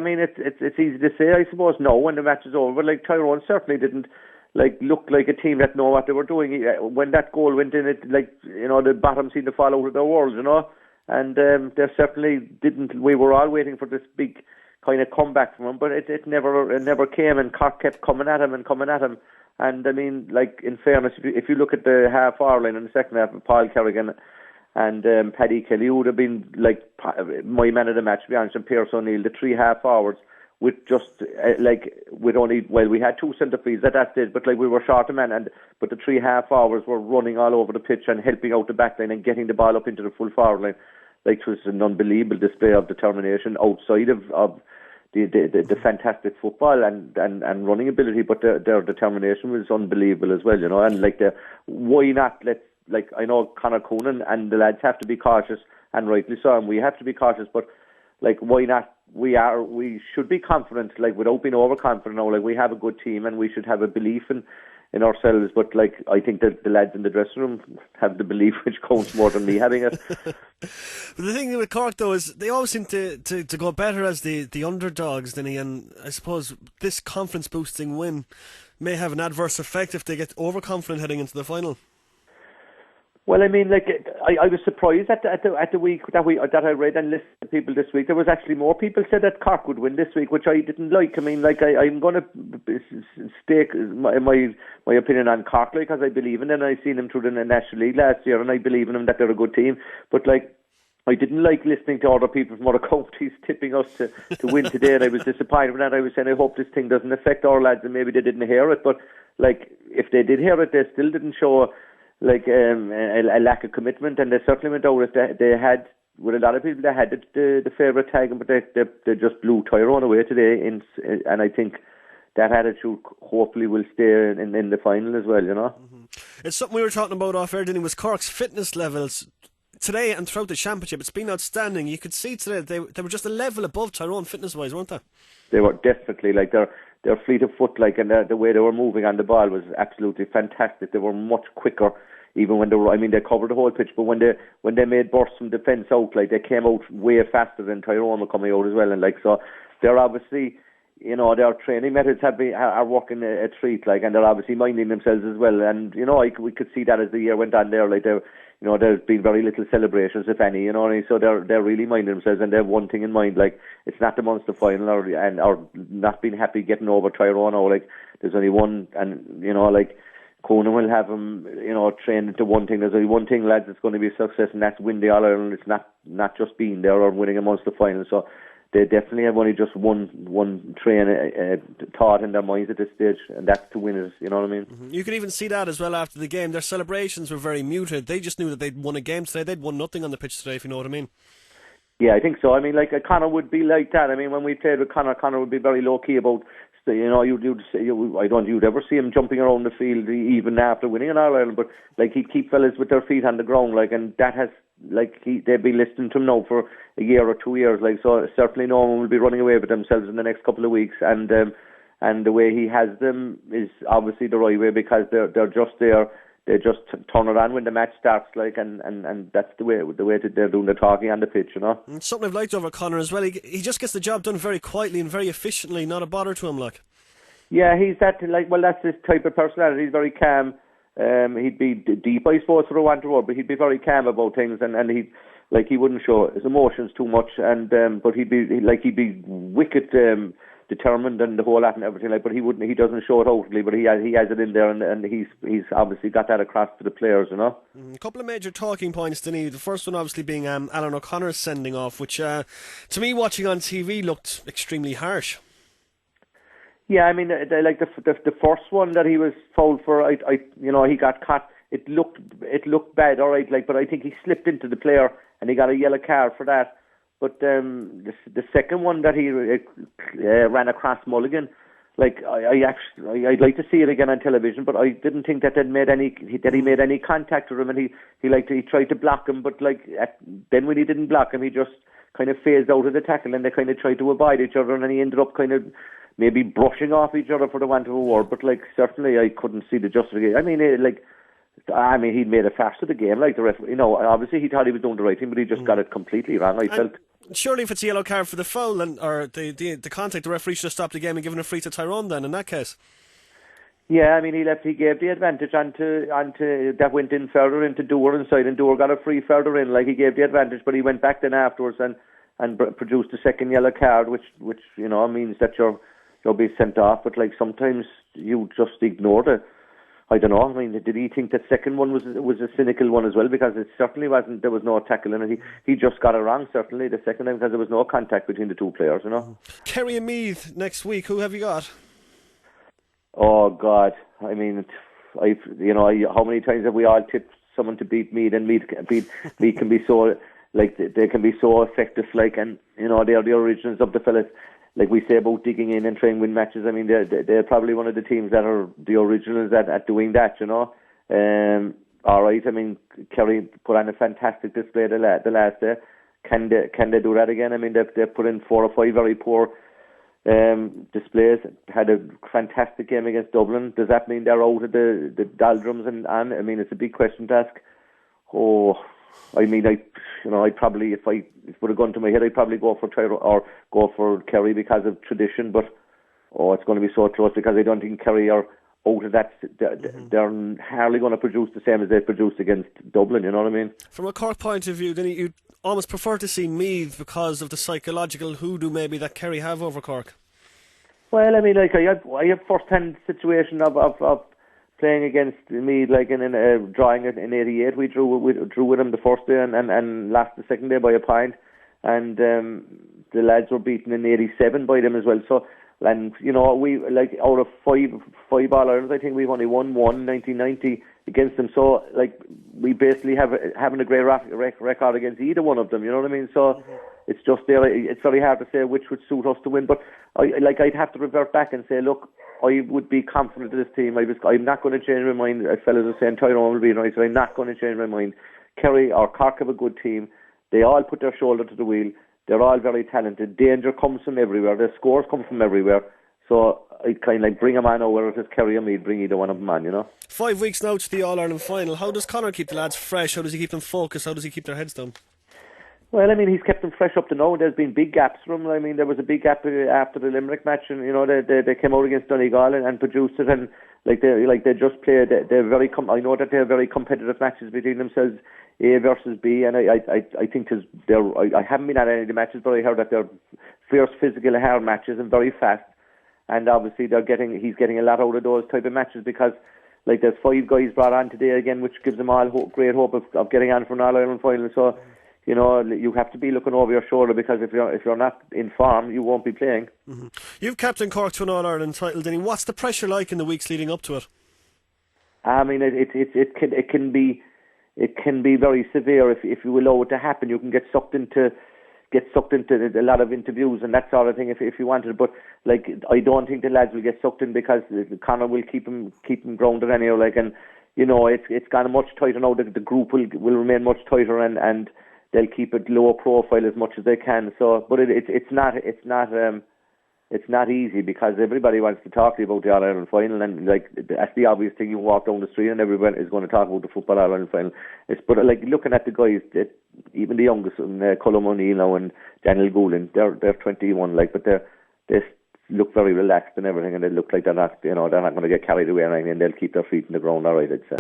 I mean, it's easy to say, I suppose, no, when the match is over. But like Tyrone certainly didn't look like a team that know what they were doing. When that goal went in, it the bottom seemed to fall out of their world, and they certainly didn't. We were all waiting for this big kind of comeback from him, but it never came, and Cork kept coming at him. And I mean, like, in fairness, if you look at the half-hour line in the second half of Paul Kerrigan and Paddy Kelly, would have been like my man of the match, to be honest, and Pierce O'Neill, the 3 half hours with just with only, well, we had 2 centre fields at that stage, but like we were short of men, but the 3 half hours were running all over the pitch and helping out the back line and getting the ball up into the full forward line. Like, it was an unbelievable display of determination outside of the fantastic football and running ability, but their determination was unbelievable as well, and why not I know Conor Coonan and the lads have to be cautious, and rightly so, and we have to be cautious, but why not? We should be confident, without being overconfident now, we have a good team and we should have a belief in ourselves, but I think that the lads in the dressing room have the belief, which counts more than me having it. But the thing with Cork, though, is they always seem to go better as the underdogs, Dinny, and I suppose this confidence boosting win may have an adverse effect if they get overconfident heading into the final. Well, I mean, I was surprised at the week that I read and listened to people this week. There was actually more people said that Cork would win this week, which I didn't like. I mean, I'm going to stake my opinion on Cork, because I believe in them. I seen them through the National League last year, and I believe in them that they're a good team. But I didn't like listening to other people from other counties tipping us to win today, and I was disappointed with that. I was saying, I hope this thing doesn't affect our lads, and maybe they didn't hear it. But if they did hear it, they still didn't show a lack of commitment, and they certainly went out. They had, with a lot of people, they had the favourite tag, but they just blew Tyrone away today, and I think that attitude hopefully will stay in the final as well, Mm-hmm. It's something we were talking about off air, Dinny, was Cork's fitness levels today and throughout the championship. It's been outstanding. You could see today they were just a level above Tyrone fitness-wise, weren't they? They were definitely, their fleet of foot, and the way they were moving on the ball was absolutely fantastic. They were much quicker, even when they covered the whole pitch, but when they made bursts from defence out, they came out way faster than Tyrone were coming out as well, and so they're obviously, their training methods are working a treat, and they're obviously minding themselves as well, and we could see that as the year went on there, there's been very little celebrations, if any, so they're really minding themselves, and they have one thing in mind, it's not the Munster final or not being happy getting over Tyrone, there's only one, and Conan will have them, trained into one thing. There's only one thing, lads, it's going to be a success, and that's win the All-Ireland. It's not just being there or winning a Munster final. So they definitely have only just one thought in their minds at this stage, and that's to win it, you know what I mean? Mm-hmm. You could even see that as well after the game. Their celebrations were very muted. They just knew that they'd won a game today. They'd won nothing on the pitch today, if you know what I mean. Yeah, I think so. I mean, Conor would be like that. I mean, when we played with Conor would be very low-key about, you'd ever see him jumping around the field even after winning an All-Ireland, but he'd keep fellas with their feet on the ground, and that has, they'd be listening to him now for a year or 2 years, so certainly no one will be running away with themselves in the next couple of weeks, and the way he has them is obviously the right way, because they're just there. They just turn it on when the match starts, and that's the way they're doing the talking on the pitch, It's something I've liked over Conor as well. He just gets the job done very quietly and very efficiently, not a bother to him, Yeah, he's that, that's his type of personality. He's very calm. He'd be deep, I suppose, for a want of word, but he'd be very calm about things, and he wouldn't show his emotions too much, but he'd be wicked determined and the whole lot and everything, but he doesn't show it outwardly, but he has it in there, and he's obviously got that across to the players, A couple of major talking points, Dinny. The first one obviously being Alan O'Connor's sending off, which to me watching on TV looked extremely harsh. Yeah, I mean, the first one that he was fouled for, he got caught. It looked bad, all right, but I think he slipped into the player and he got a yellow card for that. But the second one that he ran across Mulligan, I'd like to see it again on television, but I didn't think that he made any contact with him, and he tried to block him, but then when he didn't block him, he just kind of phased out of the tackle, and they kind of tried to avoid each other, and then he ended up kind of maybe brushing off each other, for the want of a word. But certainly I couldn't see the justification. I mean, he'd made a farce of the game, the referee. Obviously he thought he was doing the right thing, but he just got it completely wrong. I felt. surely if it's a yellow card for the foul or the contact, the referee should have stopped the game and given a free to Tyrone then in that case. Yeah, I mean, he gave the advantage onto that went in further into Doer inside, and Doer got a free further in. Like, he gave the advantage, but he went back then afterwards and produced a second yellow card, which means that you'll be sent off. But like, sometimes you just ignore it. I don't know. I mean, did he think that second one was a cynical one as well? Because it certainly wasn't. There was no tackle in it. He just got it wrong. Certainly the second time, because there was no contact between the two players. Kerry and Meath next week. Who have you got? Oh God! I mean, how many times have we all tipped someone to beat Meath, and Meath can be so, like, they can be so effective, like, and they're the originals of the fellas. Like we say about digging in and trying to win matches. I mean, they're probably one of the teams that are the originals at doing that. All right. I mean, Kerry put on a fantastic display the last day. Can they do that again? I mean, they've put in 4 or 5 very poor displays. Had a fantastic game against Dublin. Does that mean they're out of the doldrums? And I mean, it's a big question to ask. Oh, I mean, I'd probably, if it would have gone to my head, I'd probably go for Tyrone or go for Kerry because of tradition. But it's going to be so close, because I don't think Kerry are out of that. They're hardly going to produce the same as they produced against Dublin. You know what I mean? From a Cork point of view, then you'd almost prefer to see Meath because of the psychological hoodoo maybe that Kerry have over Cork. Well, I mean, like, I have first-hand situation of playing against Meath, like in drawing it in '88. We drew with them the first day and lost the second day by a point, and the lads were beaten in '87 by them as well. So, and we, like, out of five All-Irelands, I think we've only won one 1990 against them. So, like, we basically having a great record against either one of them. You know what I mean? So. It's just there. It's very hard to say which would suit us to win, but I'd have to revert back and say, look, I would be confident of this team. I'm not going to change my mind. Fellas are saying Tyrone will be right, so I'm not going to change my mind. Kerry or Cork have a good team. They all put their shoulder to the wheel. They're all very talented. Danger comes from everywhere. The scores come from everywhere. So I kind of like bring them on, or whether it's Kerry or me, bring either one of them on. 5 weeks now to the All-Ireland final. How does Conor keep the lads fresh? How does he keep them focused? How does he keep their heads down? Well, I mean, he's kept them fresh up to now. There's been big gaps for him. I mean, there was a big gap after the Limerick match, and they came out against Donegal and produced it, and they just played. They're very. I know that they're very competitive matches between themselves, A versus B, and I think I haven't been at any of the matches, but I heard that they're fierce, physical, hard matches and very fast. And obviously, he's getting a lot out of those type of matches, because like there's 5 guys brought on today again, which gives them all great hope of getting on for an All-Ireland final. So. You have to be looking over your shoulder, because if you're not in form, you won't be playing. Mm-hmm. You've captained Cork to an All-Ireland title, Dinny. What's the pressure like in the weeks leading up to it? I mean, it can be very severe if you allow it to happen. You can get sucked into a lot of interviews and that sort of thing if you wanted. But like, I don't think the lads will get sucked in, because Conor will keep them grounded anyhow. Like, and it's gone much tighter now. The group will remain much tighter, and they'll keep it low profile as much as they can. So, but it's not easy, because everybody wants to talk to you about the All-Ireland final, and like, that's the obvious thing. You walk down the street and everyone is going to talk about the football All-Ireland final. But like, looking at the guys, even the youngest, Colm O'Neill now and Daniel Goulin, they're 21, like, but they look very relaxed and everything, and they look like they're not going to get carried away or anything, and they'll keep their feet in the ground. All right, I'd say.